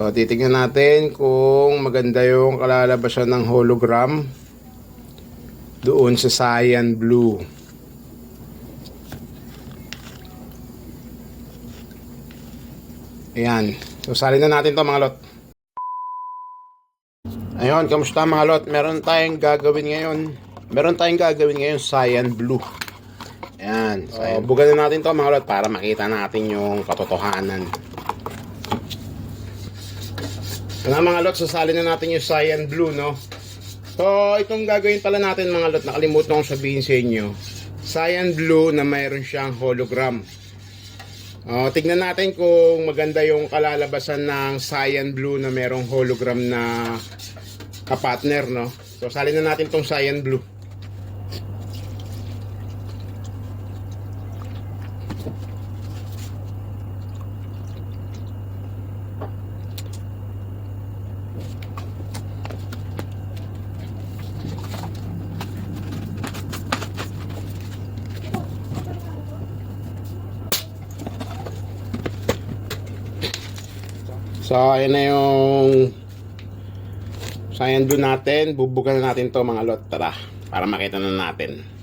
So, titingnan natin kung maganda yung kalalabasan ng hologram doon sa cyan blue. Ayan. So, salin na natin to mga lot. Ayun, kamusta mga lot? Meron tayong gagawin ngayon cyan blue. Ayan. So, bugan na natin to mga lot para makita natin yung katotohanan. Mga lot, sasali na natin yung cyan blue, no? So, itong gagawin pala natin mga lot, nakalimutan kong sabihin sa inyo. Cyan blue na mayroon siyang hologram. Tignan natin kung maganda yung kalalabasan ng cyan blue na mayroong hologram na kapartner, no? So, salin na natin tong cyan blue. So, ayan na yung cyan blue natin. Bubugan na natin to mga lot. Tara, para makita na natin.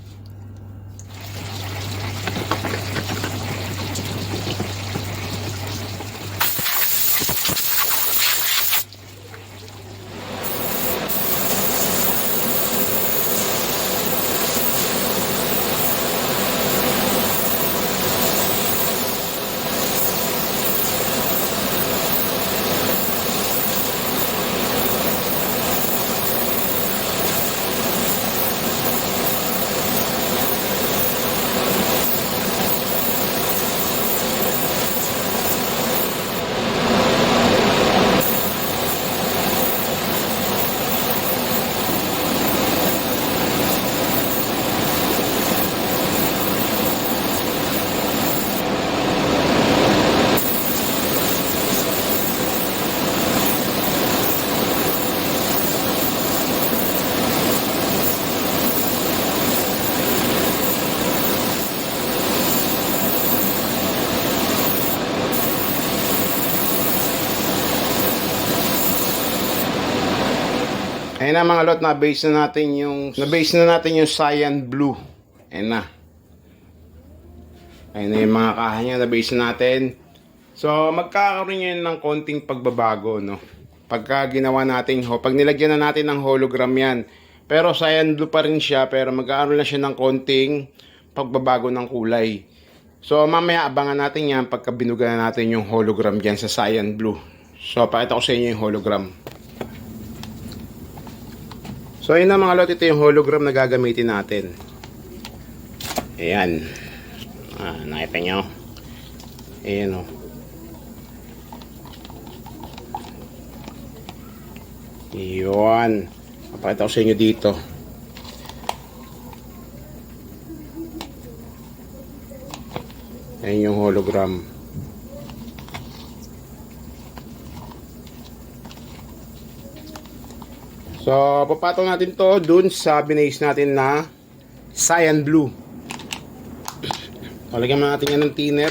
Ayun na mga lot, na-base na natin yung cyan blue. Ayun na. Ayun na yung mga kaha niya, na-base na natin. So, magkakaroon yan ng konting pagbabago, no? Pagka ginawa natin, pag nilagyan na natin ng hologram yan. Pero cyan blue pa rin siya, pero magkakaroon na siya ng konting pagbabago ng kulay. So, mamaya abangan natin yan pagka binugan na natin yung hologram dyan sa cyan blue. So, pakita ko sa inyo yung hologram. So, ayun na mga lot, ito yung hologram na gagamitin natin. Ayan. Nakita nyo? Ayan o. Ayan. Papakita ko sa inyo dito. Ayan yung hologram. So, papatong natin to dun sa binase natin na cyan blue. Lagyan natin yan ng thinner.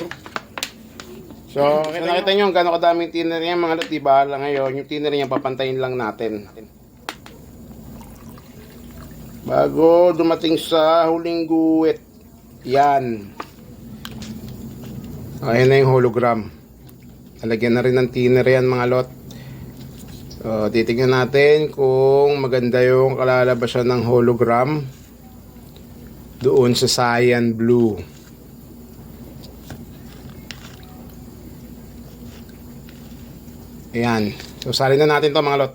So, nakita nyo gano'ng kadaming thinner yan mga lot, diba? Ngayon, yung thinner yan papantayin lang natin. Bago dumating sa huling guwit. Yan. Ayan na yung hologram. Lagyan na rin ng thinner yan mga lot. So, titingnan natin kung maganda yung kalalabasan ng hologram doon sa cyan blue. Ayan. So, salin na natin to mga lot.